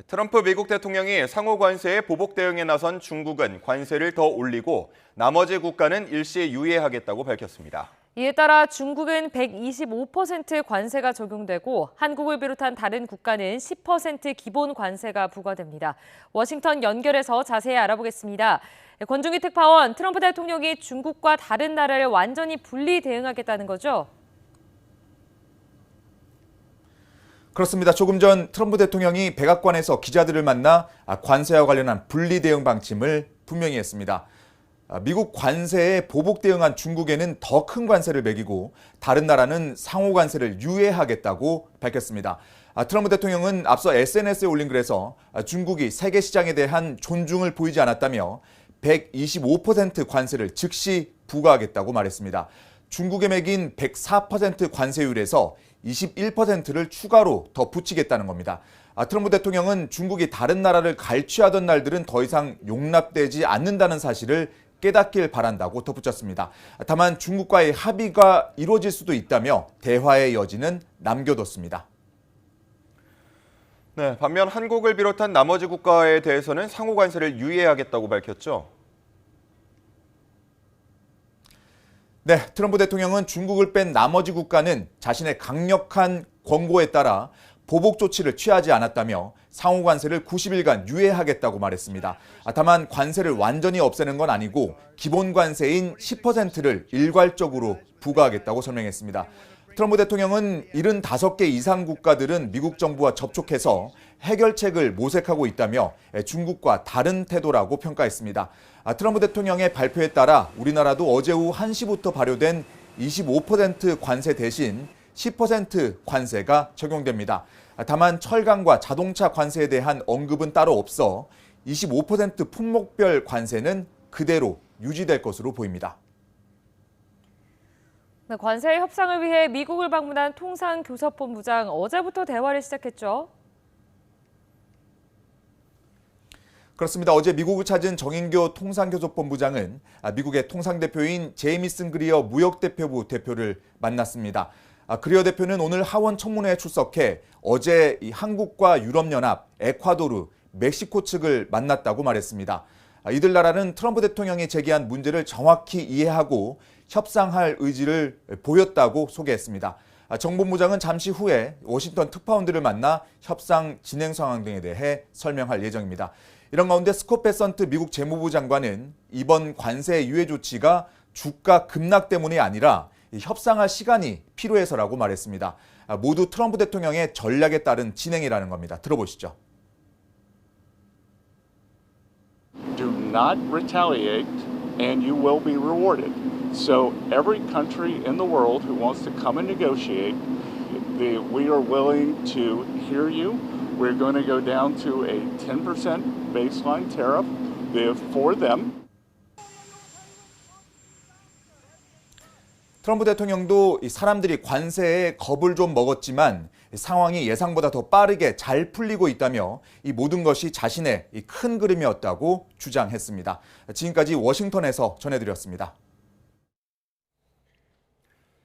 트럼프 미국 대통령이 상호 관세의 보복 대응에 나선 중국은 관세를 더 올리고 나머지 국가는 일시 유예하겠다고 밝혔습니다. 이에 따라 중국은 125% 관세가 적용되고 한국을 비롯한 다른 국가는 10% 기본 관세가 부과됩니다. 워싱턴 연결해서 자세히 알아보겠습니다. 권중기 특파원, 트럼프 대통령이 중국과 다른 나라를 완전히 분리 대응하겠다는 거죠? 그렇습니다. 조금 전 트럼프 대통령이 백악관에서 기자들을 만나 관세와 관련한 분리 대응 방침을 분명히 했습니다. 미국 관세에 보복 대응한 중국에는 더 큰 관세를 매기고 다른 나라는 상호 관세를 유예하겠다고 밝혔습니다. 트럼프 대통령은 앞서 SNS에 올린 글에서 중국이 세계 시장에 대한 존중을 보이지 않았다며 125% 관세를 즉시 부과하겠다고 말했습니다. 중국에 매긴 104% 관세율에서 21%를 추가로 더 붙이겠다는 겁니다. 트럼프 대통령은 중국이 다른 나라를 갈취하던 날들은 더 이상 용납되지 않는다는 사실을 깨닫길 바란다고 덧붙였습니다. 다만 중국과의 합의가 이루어질 수도 있다며 대화의 여지는 남겨뒀습니다. 네, 반면 한국을 비롯한 나머지 국가에 대해서는 상호 관세를 유예하겠다고 밝혔죠. 네, 트럼프 대통령은 중국을 뺀 나머지 국가는 자신의 강력한 권고에 따라 보복 조치를 취하지 않았다며 상호 관세를 90일간 유예하겠다고 말했습니다. 다만 관세를 완전히 없애는 건 아니고 기본 관세인 10%를 일괄적으로 부과하겠다고 설명했습니다. 트럼프 대통령은 75개 이상 국가들은 미국 정부와 접촉해서 해결책을 모색하고 있다며 중국과 다른 태도라고 평가했습니다. 트럼프 대통령의 발표에 따라 우리나라도 어제 오후 1시부터 발효된 25% 관세 대신 10% 관세가 적용됩니다. 다만 철강과 자동차 관세에 대한 언급은 따로 없어 25% 품목별 관세는 그대로 유지될 것으로 보입니다. 네, 관세 협상을 위해 미국을 방문한 통상교섭본부장 어제부터 대화를 시작했죠. 그렇습니다. 어제 미국을 찾은 정인교 통상교섭본부장은 미국의 통상대표인 제이미슨 그리어 무역대표부 대표를 만났습니다. 그리어 대표는 오늘 하원 청문회에 출석해 어제 한국과 유럽연합, 에콰도르, 멕시코 측을 만났다고 말했습니다. 이들 나라는 트럼프 대통령이 제기한 문제를 정확히 이해하고 협상할 의지를 보였다고 소개했습니다. 정 본부장은 잠시 후에 워싱턴 특파원들을 만나 협상 진행 상황 등에 대해 설명할 예정입니다. 이런 가운데 스콧 베선트 미국 재무부 장관은 이번 관세 유예 조치가 주가 급락 때문이 아니라 협상할 시간이 필요해서라고 말했습니다. 모두 트럼프 대통령의 전략에 따른 진행이라는 겁니다. 들어보시죠. Do not retaliate and you will be rewarded. So every country in the world who wants to come and negotiate, we are willing to hear you. We're going to go down to a 10% baseline tariff for them. 트럼프 대통령도 사람들이 관세에 겁을 좀 먹었지만 상황이 예상보다 더 빠르게 잘 풀리고 있다며 이 모든 것이 자신의 큰 그림이었다고 주장했습니다. 지금까지 워싱턴에서 전해드렸습니다.